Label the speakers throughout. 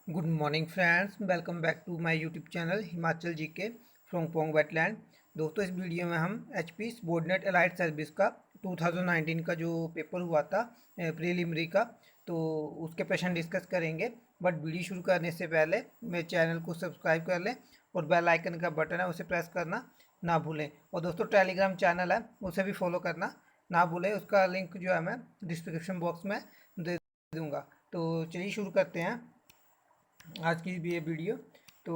Speaker 1: Good morning friends, welcome back to my YouTube channel Himachal GK from Pong wetland. दोस्तों, इस video में हम HP subordinate allied service का 2019 का जो पेपर हुआ था प्रीलिमिनरी का, तो उसके प्रश्न डिस्कस करेंगे। बट वीडियो शुरू करने से पहले मेरे चैनल को सब्सक्राइब कर लें और बेल आइकन का बटन है उसे प्रेस करना ना भूलें। और दोस्तों, टेलीग्राम चैनल है उसे भी फॉलो करना ना भूलें, उसका लिंक जो है मैं डिस्क्रिप्शन बॉक्स में दे दूँगा। तो चलिए शुरू करते हैं आज की भी ये वीडियो। तो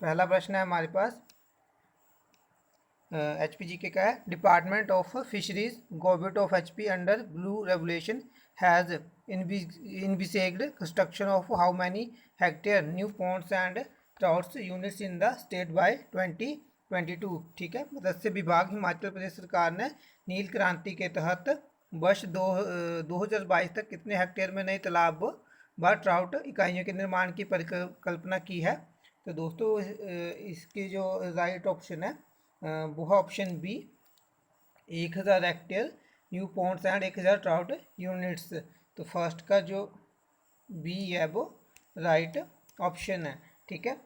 Speaker 1: पहला प्रश्न है हमारे पास, एच पी जी के का है। Department of fisheries government of H P under blue revolution has envisaged construction of how many hectare new ponds and trouts units in the state by 2022। ठीक है, मत्स्य विभाग हिमाचल प्रदेश सरकार ने नील क्रांति के तहत वर्ष 2022 तक कितने हेक्टेयर में नए तालाब व ट्राउट इकाइयों के निर्माण की परिकल्पना की है। तो दोस्तों, इसके जो राइट ऑप्शन है वो है option B, 1000 hectare new ponds and 1000 trout units. तो फर्स्ट का जो बी है वो राइट ऑप्शन है। ठीक है,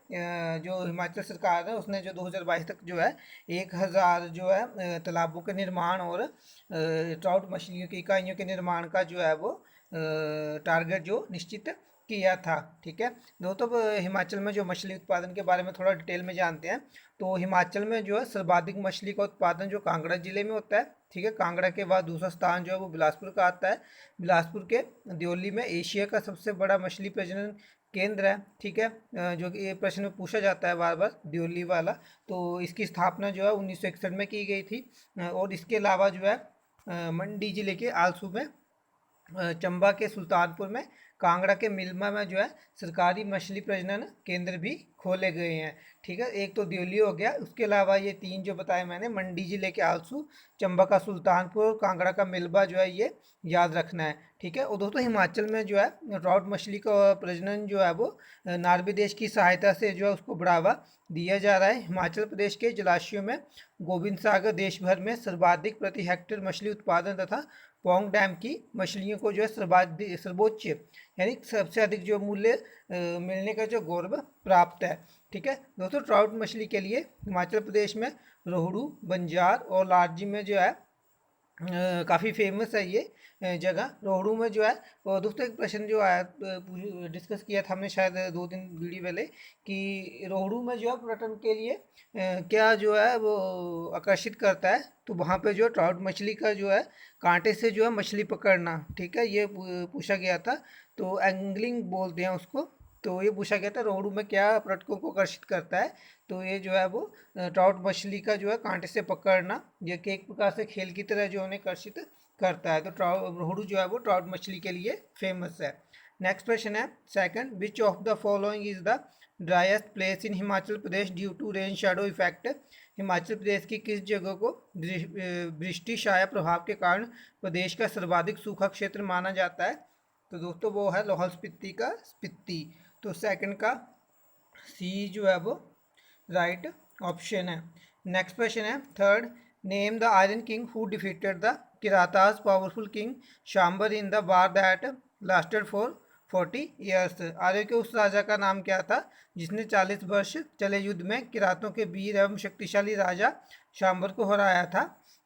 Speaker 1: जो हिमाचल सरकार है उसने जो 2022 तक जो है 1000 जो है तालाबों के निर्माण और ट्राउट मछलियों की इकाइयों के निर्माण का जो है वो टारगेट जो निश्चित किया था। ठीक है दोस्तों, अब हिमाचल में जो मछली उत्पादन के बारे में थोड़ा डिटेल में जानते हैं। तो हिमाचल में जो है सर्वाधिक मछली का उत्पादन जो कांगड़ा जिले में होता है। ठीक है, कांगड़ा के बाद दूसरा स्थान जो है वो बिलासपुर का आता है। बिलासपुर के दियोली में एशिया का सबसे बड़ा मछली प्रजनन केंद्र है। ठीक है, जो कि ये प्रश्न में पूछा जाता है बार बार, दियोली वाला। तो इसकी स्थापना जो है 1961 में की गई थी। और इसके अलावा जो है मंडी जिले के आलसू में, चंबा के सुल्तानपुर में, कांगड़ा के मिल्मा में जो है सरकारी मछली प्रजनन केंद्र भी खोले गए हैं। ठीक है, एक तो दिल्ली हो गया, उसके अलावा ये तीन जो बताए मैंने, मंडी जिले के आलसू, चंबा का सुल्तानपुर और कांगड़ा का मिल्बा जो है ये याद रखना है। ठीक है, और दोस्तों हिमाचल में जो है ट्राउट मछली का प्रजनन जो है वो नार्वे देश की सहायता से जो है उसको बढ़ावा दिया जा रहा है। हिमाचल प्रदेश के जलाशयों में गोविंद सागर देश भर में सर्वाधिक प्रति हेक्टेयर मछली उत्पादन तथा पोंग डैम की मछलियों को जो है सर्वोच्च यानी सबसे अधिक जो मूल्य मिलने का जो गौरव प्राप्त है। ठीक है दोस्तों, ट्राउट मछली के लिए हिमाचल प्रदेश में रोहड़ू, बंजार और लारजी में जो है काफ़ी फेमस है ये जगह। रोहड़ू में जो है, और दोस्तों एक प्रश्न जो आया डिस्कस किया था हमने शायद 2 दिन वीडियो पहले, कि रोहड़ू में जो है पर्यटन के लिए क्या जो है वो आकर्षित करता है। तो वहाँ पे जो है ट्राउट मछली का जो है कांटे से जो है मछली पकड़ना, ठीक है, ये पूछा गया था। तो एंगलिंग बोलते हैं उसको। तो ये पूछा गया था रोहड़ू में क्या पर्यटकों को आकर्षित करता है। तो ये जो है वो ट्राउट मछली का जो है कांटे से पकड़ना, ये कि एक प्रकार से खेल की तरह जो उन्हें आकर्षित करता है। तो रोहड़ू जो है वो ट्राउट मछली के लिए फेमस है। नेक्स्ट क्वेश्चन है second, which of the following is the driest place in Himachal Pradesh due to rain shadow effect. Himachal Pradesh की किस जगह को वृष्टि छाया प्रभाव के कारण प्रदेश का सर्वाधिक सूखा क्षेत्र माना जाता है। तो दोस्तों वो है लाहौल स्पीति का स्पीति। तो सेकंड का सी जो है वो राइट ऑप्शन है। नेक्स्ट क्वेश्चन है third, name the iron king who defeated the Kiratas powerful king Shambar in the war that lasted for 40 years. Arya के उस राजा का नाम क्या था जिसने 40 वर्ष चले युद्ध में किरातों के वीर एवं शक्तिशाली राजा शाम्बर को हराया था।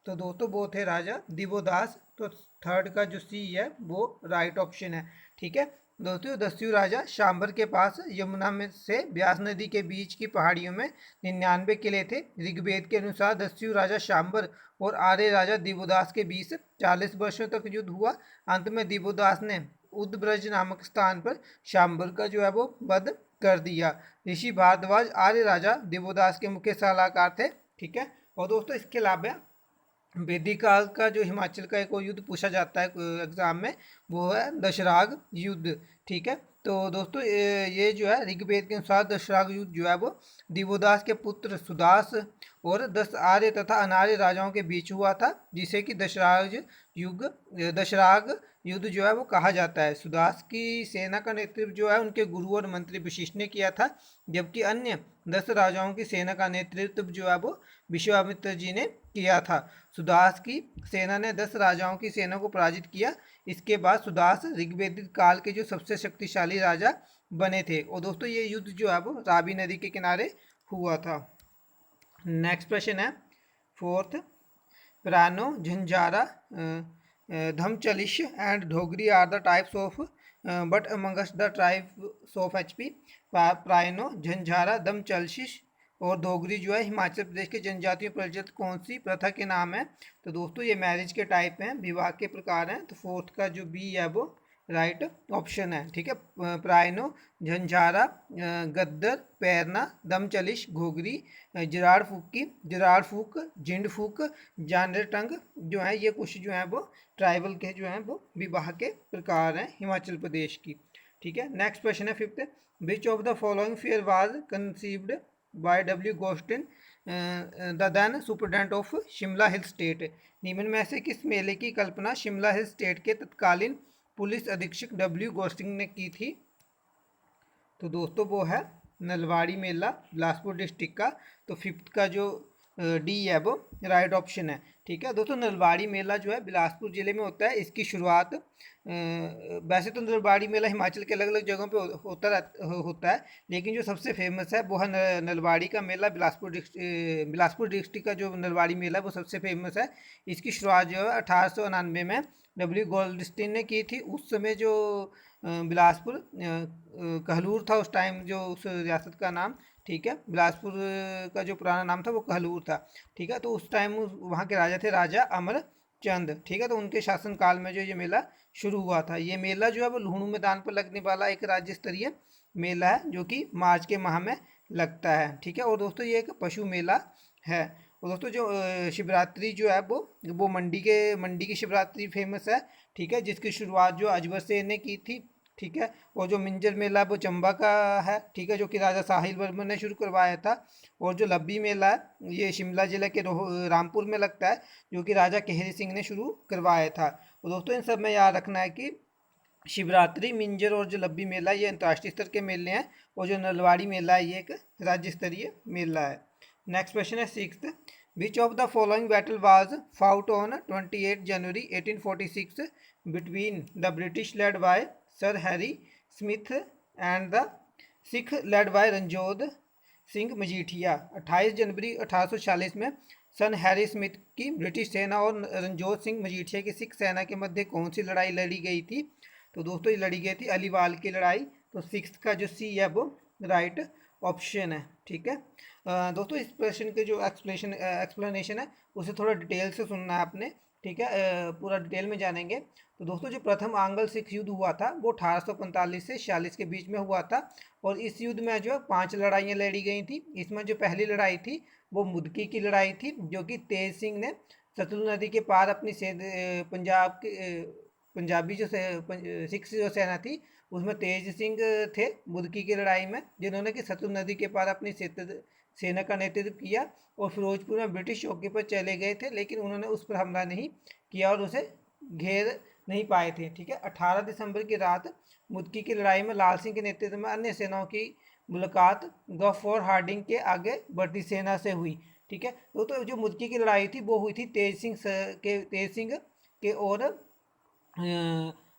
Speaker 1: तो दोस्तों वो थे राजा दिवोदास। तो थर्ड का जो सी है वो राइट ऑप्शन है। ठीक है दोस्तों, दस्यु राजा शाम्बर के पास यमुना में से ब्यास नदी के बीच की पहाड़ियों में 99 किले थे। ऋग्वेद के अनुसार दस्यु राजा शाम्बर और आर्य राजा दिवोदास के बीच 40 वर्षों तक युद्ध हुआ। अंत में दिवोदास ने उद्ब्रज नामक स्थान पर शाम्बर का जो है वो वध कर दिया। ऋषि भारद्वाज आर्य राजा दिवोदास के मुख्य सलाहकार थे। ठीक है, और दोस्तों इसके अलावा वैदिक काल का जो हिमाचल का एक और युद्ध पूछा जाता है एग्जाम में, वो है दशराग युद्ध। ठीक है, तो दोस्तों ये जो है ऋग्वेद के अनुसार दशराग युद्ध जो है वो दिवोदास के पुत्र सुदास और 10 आर्य तथा अनार्य राजाओं के बीच हुआ था, जिसे कि दशराग युद्ध जो है वो कहा जाता है। सुदास की सेना का नेतृत्व जो है उनके गुरु और मंत्री वशिष्ठ ने किया था, जबकि अन्य 10 राजाओं की सेना का नेतृत्व जो है वो विश्वामित्र जी ने किया था। सुदास की सेना ने 10 राजाओं की सेना को पराजित किया। इसके बाद सुदास ऋग्वेदिक काल के जो सबसे शक्तिशाली राजा बने थे। और दोस्तों ये युद्ध जो है वो रावी नदी के किनारे हुआ था। नेक्स्ट क्वेश्चन है fourth, Prano, Jhanjhara, Dhamchalish and Dhogri are the types of but amongst the tribes of HP. Prayano, Jhanjhara, Damchalish और डोगरी जो है हिमाचल प्रदेश के जनजातियों प्रचलित कौन सी प्रथा के नाम है? तो दोस्तों ये मैरिज के टाइप हैं, विवाह के प्रकार हैं। तो फोर्थ का जो बी है वो राइट ऑप्शन है। ठीक है, प्रायनो, झंझारा, गद्दर, पैरना, दमचलिश, घोगरी, जिराड़ फूक, झिंड फूक, जानर टंग जो है ये कुछ जो है वो ट्राइबल के जो हैं वो विवाह के प्रकार हैं हिमाचल प्रदेश की। ठीक है, नेक्स्ट क्वेश्चन है fifth, which of the following fair was conceived by W Gostin the then superintendent of Shimla hill state. निम्न में से किस मेले की कल्पना शिमला हिल स्टेट के तत्कालीन पुलिस अधीक्षक डब्ल्यू गोस्टिन ने की थी? तो दोस्तों वो है नलवाड़ी मेला, बिलासपुर डिस्ट्रिक्ट का। तो फिफ्थ का जो डी है वो राइट ऑप्शन है। ठीक है दोस्तों, नलवाड़ी मेला जो है बिलासपुर ज़िले में होता है। इसकी शुरुआत वैसे तो नलवाड़ी मेला हिमाचल के अलग अलग जगहों पे होता है, लेकिन जो सबसे फेमस है वो है नलवाड़ी का मेला। बिलासपुर डिस्ट्रिक्ट का जो नलवाड़ी मेला है वो सबसे फेमस है। इसकी शुरुआत जो है 1899 में डब्ल्यू गोल्डस्टीन ने की थी। उस समय जो बिलासपुर कहलूर था उस टाइम, जो उस रियासत का नाम, ठीक है, बिलासपुर का जो पुराना नाम था वो कहलूर था। ठीक है, तो उस टाइम वहाँ के राजा थे राजा अमरचंद। ठीक है, तो उनके शासनकाल में जो ये मेला शुरू हुआ था। ये मेला जो है वो लुहणू मैदान पर लगने वाला एक राज्य स्तरीय मेला है जो कि मार्च के माह में लगता है। ठीक है, और दोस्तों ये एक पशु मेला है। और दोस्तों जो शिवरात्रि जो है वो मंडी की शिवरात्रि फेमस है। ठीक है, जिसकी शुरुआत जो अजबर सेन ने की थी। ठीक है, और जो मिंजर मेला वो चंबा का है। ठीक है, जो कि राजा साहिल वर्मन ने शुरू करवाया था। और जो लब्बी मेला है ये शिमला जिले के रामपुर में लगता है, जो कि राजा केहरी सिंह ने शुरू करवाया था। और दोस्तों इन सब में याद रखना है कि शिवरात्रि, मिंजर और जो लब्बी मेला ये अंतर्राष्ट्रीय स्तर के मेले हैं, और जो नलवाड़ी मेला है ये एक राज्य स्तरीय मेला है। नेक्स्ट क्वेश्चन है sixth, which of the following battle was fought on 28 January 1846 between the British led by sir Harry Smith and the Sikh led by Ranjodh Singh Majithia. 28 जनवरी 1846 में सन हैरी स्मिथ की ब्रिटिश सेना और रणजोत सिंह मजीठिया की सिख सेना के मध्य कौन सी लड़ाई लड़ी गई थी? तो दोस्तों ये लड़ी गई थी अलीवाल की लड़ाई। तो सिक्स का जो सी है वो राइट ऑप्शन है। ठीक है दोस्तों, इस प्रश्न के जो एक्सप्लेनेशन है उसे थोड़ा डिटेल से सुनना है आपने। ठीक है, पूरा डिटेल में जानेंगे। तो दोस्तों जो प्रथम आंग्ल सिख युद्ध हुआ था वो 1845 से 46 के बीच में हुआ था। और इस युद्ध में जो 5 लड़ाइयाँ लड़ी गई थी। इसमें जो पहली लड़ाई थी वो मुदकी की लड़ाई थी, जो कि तेज सिंह ने सतलुज नदी के पार अपनी पंजाबी जो सिख जो सेना थी उसमें तेज सिंह थे मुदकी की लड़ाई में, जिन्होंने कि सतलुज नदी के पार अपनी सेना का नेतृत्व किया और फिरोजपुर में ब्रिटिश चौकी पर चले गए थे, लेकिन उन्होंने उस पर हमला नहीं किया और उसे घेर नहीं पाए थे। ठीक है, 18 दिसंबर की रात मुदकी की लड़ाई में लाल सिंह के नेतृत्व में अन्य सेनाओं की मुलाकात गफौर हार्डिंग के आगे बढ़ती सेना से हुई। ठीक है, तो जो मुदकी की लड़ाई थी वो हुई थी तेज सिंह के और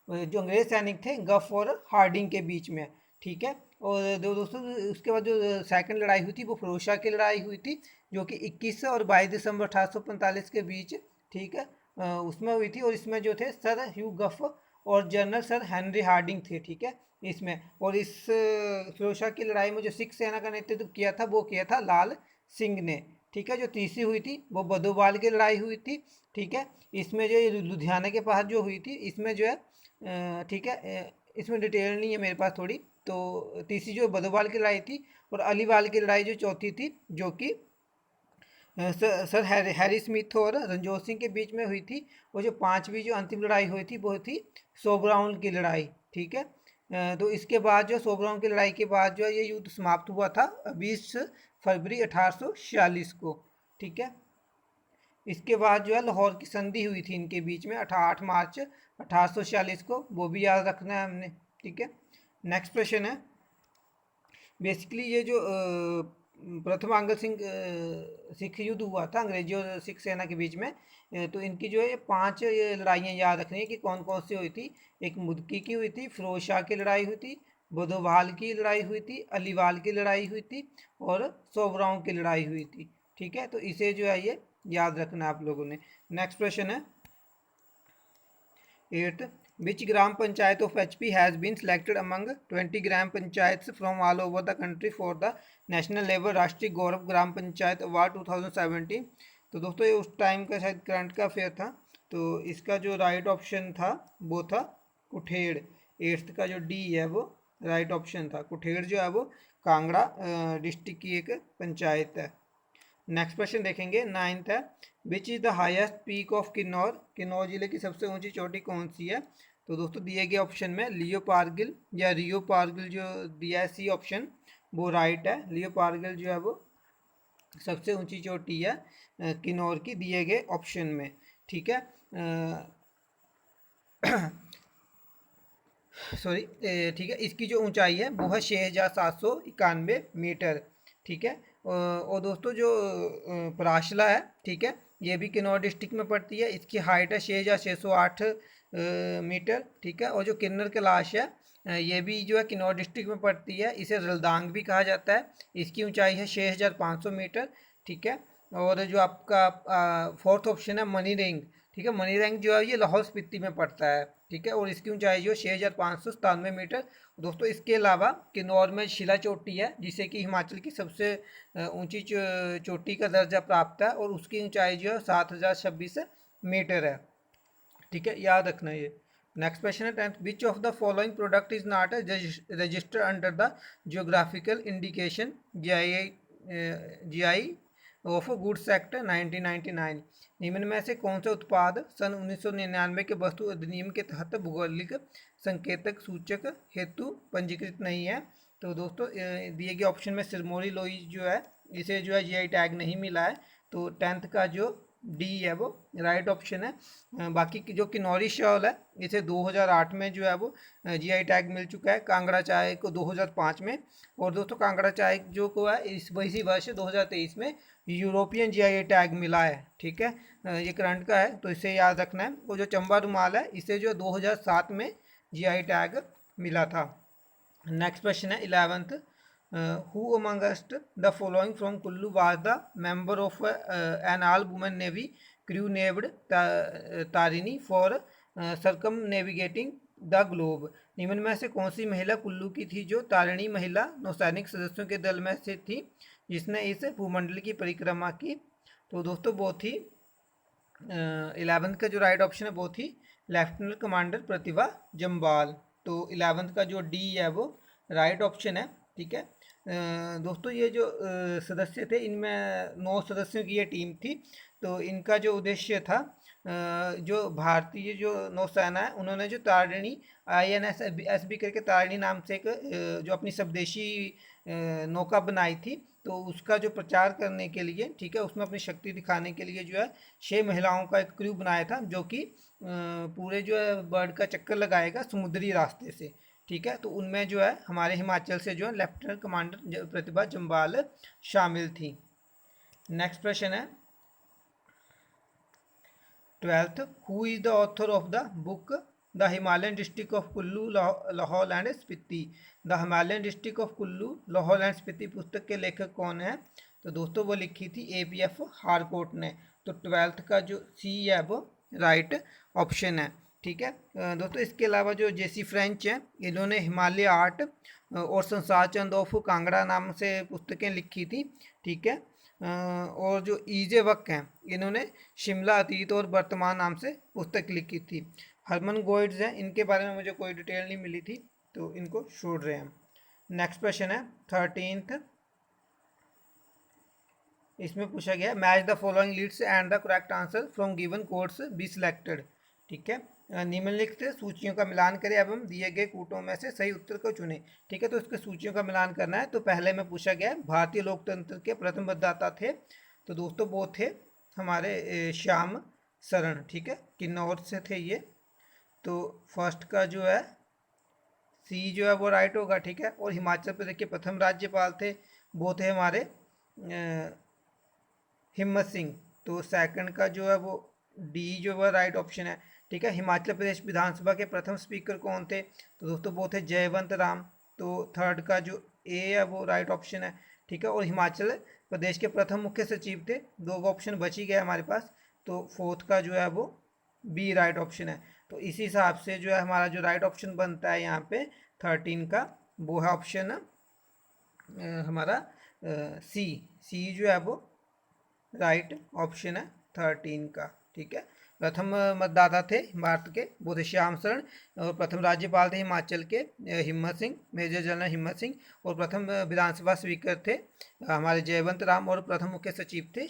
Speaker 1: जो अंग्रेज सैनिक थे गफ और हार्डिंग के बीच में। ठीक है, और दोस्तों उसके बाद जो सेकंड लड़ाई हुई थी वो फिरोज शाह की लड़ाई हुई थी, जो कि 21 और 22 दिसंबर 1845 के बीच, ठीक है, उसमें हुई थी। और इसमें जो थे सर ह्यू गफ और जनरल सर हेनरी हार्डिंग थे। ठीक है, इसमें और इस फिरोज शाह की लड़ाई में जो सिख सेना का नेतृत्व किया था वो किया था लाल सिंह ने। ठीक है, जो तीसरी हुई थी वो बदोबाल की लड़ाई हुई थी। ठीक है, इसमें जो लुधियाना के पास जो हुई थी इसमें जो है ठीक है, इसमें डिटेल नहीं है मेरे पास थोड़ी। तो तीसरी जो बदोबाल की लड़ाई थी, और अलीवाल की लड़ाई जो चौथी थी जो कि सर हैरी स्मिथ और रणजोत सिंह के बीच में हुई थी। वो जो पांचवी जो अंतिम लड़ाई हुई थी वो थी सोबराउन की लड़ाई। ठीक है, तो इसके बाद जो सोबराउन की लड़ाई के बाद जो ये युद्ध समाप्त हुआ था 20 फरवरी 1846 को। ठीक है, इसके बाद जो है लाहौर की संधि हुई थी इनके बीच में 8 मार्च 1846 को, वो भी याद रखना है हमने। ठीक है, नेक्स्ट क्वेश्चन है बेसिकली ये जो प्रथम आंग्ल सिख युद्ध हुआ था अंग्रेजी और सिख सेना के बीच में। तो इनकी जो है ये 5 ये लड़ाइयाँ याद रखनी है कि कौन कौन सी हुई थी। एक मुदकी की हुई थी, फिरोज शाह की लड़ाई हुई थी, बुधवाल की लड़ाई हुई थी, अलीवाल की लड़ाई हुई थी और सोवराओं की लड़ाई हुई थी। ठीक है, तो इसे जो है ये याद रखना आप लोगों ने। नेक्स्ट क्वेश्चन है 8th, which gram panchayat of HP has been selected among 20 gram panchayats from all over the country for the national level राष्ट्रीय गौरव ग्राम पंचायत अवार्ड 2017। तो दोस्तों ये उस टाइम का शायद करंट का अफेयर था। तो इसका जो राइट ऑप्शन था वो था कुठेड़। 8th का जो डी है वो राइट ऑप्शन था। कुठेड़ जो है वो कांगड़ा डिस्ट्रिक्ट की एक पंचायत है। नेक्स्ट क्वेश्चन देखेंगे 9th है, which is the highest peak of Kinnaur. Kinnaur जिले की सबसे ऊंची चोटी कौन सी है। तो दोस्तों दिए गए ऑप्शन में लियो पारगिल या रियो पारगिल जो दिया है सी ऑप्शन वो राइट है। लियो पारगिल जो है वो सबसे ऊंची चोटी है किन्नौर की दिए गए ऑप्शन में। ठीक है, सॉरी, ठीक है, इसकी जो ऊंचाई है वो है 6,791 मीटर। ठीक है, और दोस्तों जो पराशला है, ठीक है, ये भी किन्नौर डिस्ट्रिक्ट में पड़ती है। इसकी हाइट है 6,608 मीटर। ठीक है, और जो किन्नर कैलाश है ये भी जो है किन्नौर डिस्ट्रिक्ट में पड़ती है। इसे रलदांग भी कहा जाता है। इसकी ऊंचाई है 6,500 मीटर। ठीक है, और जो आपका फोर्थ ऑप्शन है मनी रिंग। ठीक है, मनी रैंक जो है ये लाहौल स्पीति में पड़ता है। ठीक है, और इसकी ऊंचाई जो 6,597 मीटर। दोस्तों इसके अलावा किन्नौर में शिला चोटी है जिसे कि हिमाचल की सबसे ऊंची चोटी का दर्जा प्राप्त है और उसकी ऊंचाई जो है 7,026 मीटर है। ठीक है, याद रखना ये। नेक्स्ट क्वेश्चन है 10th, which of the following product is not registered under the geographical indication GI of goods act 1999। निम्न में से कौन सा उत्पाद सन 1999 के वस्तु अधिनियम के तहत भौगोलिक संकेतक सूचक हेतु पंजीकृत नहीं है। तो दोस्तों दिए गए ऑप्शन में सिरमौरी लोई जो है इसे जो है जीआई टैग नहीं मिला है। तो 10th का जो डी है वो राइट ऑप्शन है। बाकी की जो किन्नौरी शॉल है इसे 2008 में जो है वो जीआई टैग मिल चुका है, कांगड़ा चाय को 2005 में। और दोस्तों कांगड़ा चाय जो को है इसी वर्ष 2023 में यूरोपियन जीआई टैग मिला है। ठीक है, ये करंट का है तो इसे याद रखना है। और जो चंबा रुमाल है इसे जो 2007 में जीआई टैग मिला था। नेक्स्ट क्वेश्चन है 11th, who amongst the following from Kullu was the member of an all-women navy crew named Tarini for circumnavigating the globe। निम्न में से कौन सी महिला कुल्लू की थी जो तारिणी महिला नौसैनिक सदस्यों के दल में से थी जिसने इस भूमंडल की परिक्रमा की। तो दोस्तों वो थी 11th का जो राइट ऑप्शन है वो थी लेफ्टिनेंट कमांडर प्रतिभा जम्वाल। तो 11th का जो डी है वो राइट ऑप्शन है। ठीक है, दोस्तों ये जो सदस्य थे इनमें 9 सदस्यों की ये टीम थी। तो इनका जो उद्देश्य था जो भारतीय जो नौसेना है उन्होंने जो तारिणी INS SB करके तारिणी नाम से एक जो अपनी स्वदेशी नौका बनाई थी तो उसका जो प्रचार करने के लिए, ठीक है, उसमें अपनी शक्ति दिखाने के लिए जो है 6 महिलाओं का एक क्रू बनाया था जो कि पूरे जो है वर्ल्ड का चक्कर लगाएगा समुद्री रास्ते से। ठीक है, तो उनमें जो है हमारे हिमाचल से जो है लेफ्टिनेंट कमांडर प्रतिभा जम्वाल शामिल थी। नेक्स्ट क्वेश्चन है 12th, who is the author of the book the Himalayan district of Kullu Lahaul and Spiti. The Himalayan district of Kullu Lahaul and Spiti पुस्तक के लेखक कौन है। तो दोस्तों वो लिखी थी APF हारकोट ने। तो 12th का जो सी है वो राइट ऑप्शन है। ठीक है, दोस्तों इसके अलावा जो JC फ्रेंच हैं इन्होंने हिमालय आर्ट और संसार चंद ऑफ कांगड़ा नाम से पुस्तकें लिखी थी। ठीक है, और जो ईजे वक हैं इन्होंने शिमला अतीत और वर्तमान नाम से पुस्तक लिखी थी। हरमन गोइड्स हैं, इनके बारे में मुझे कोई डिटेल नहीं मिली थी तो इनको छोड़ रहे हैं। नेक्स्ट क्वेश्चन है 13th, इसमें पूछा गया match the following Leeds and the correct answer from given codes be selected. ठीक है, निम्नलिखित सूचियों का मिलान करें एवं दिए गए कूटों में से सही उत्तर को चुनें। ठीक है, तो इसके सूचियों का मिलान करना है। तो पहले में पूछा गया भारतीय लोकतंत्र के प्रथम मतदाता थे। तो दोस्तों वो थे हमारे श्याम शरण। ठीक है, किन्नौर से थे ये। तो फर्स्ट का जो है सी जो है वो राइट होगा। ठीक है, और हिमाचल प्रदेश के प्रथम राज्यपाल थे वो थे हमारे हिम्मत सिंह। तो सेकंड का जो है वो डी जो है राइट ऑप्शन है। ठीक है, हिमाचल प्रदेश विधानसभा के प्रथम स्पीकर कौन थे? तो दोस्तों वो थे जयवंत राम। तो थर्ड का जो ए है वो राइट ऑप्शन है। ठीक है, और हिमाचल प्रदेश के प्रथम मुख्य सचिव थे। दो ऑप्शन बच ही गया हमारे पास, तो फोर्थ का जो है वो बी राइट ऑप्शन है। तो इसी हिसाब से जो है हमारा जो राइट ऑप्शन बनता है यहाँ पे 13 का, वो है ऑप्शन हमारा सी। सी जो है वो राइट ऑप्शन है 13 का। ठीक है, प्रथम मतदाता थे भारत के वो थे श्याम शरण, और प्रथम राज्यपाल थे हिमाचल के हिम्मत सिंह, मेजर जनरल हिम्मत सिंह। और प्रथम विधानसभा स्पीकर थे हमारे जयवंत राम, और प्रथम मुख्य सचिव थे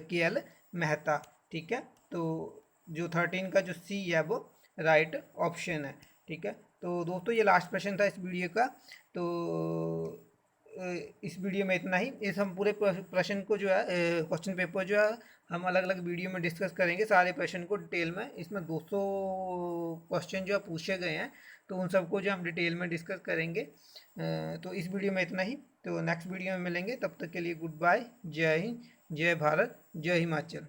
Speaker 1: के एल मेहता। ठीक है, तो जो 13 का जो सी है वो राइट ऑप्शन है। ठीक है, तो दोस्तों ये लास्ट प्रश्न था इस वीडियो का। तो इस वीडियो में इतना ही। इस हम पूरे प्रश्न को जो है क्वेश्चन पेपर जो है हम अलग अलग वीडियो में डिस्कस करेंगे सारे प्रश्न को डिटेल में। इसमें 200 क्वेश्चन जो है पूछे गए हैं, तो उन सबको जो हम डिटेल में डिस्कस करेंगे। तो इस वीडियो में इतना ही। तो नेक्स्ट वीडियो में मिलेंगे, तब तक के लिए गुड बाय। जय हिंद, जय भारत, जय हिमाचल।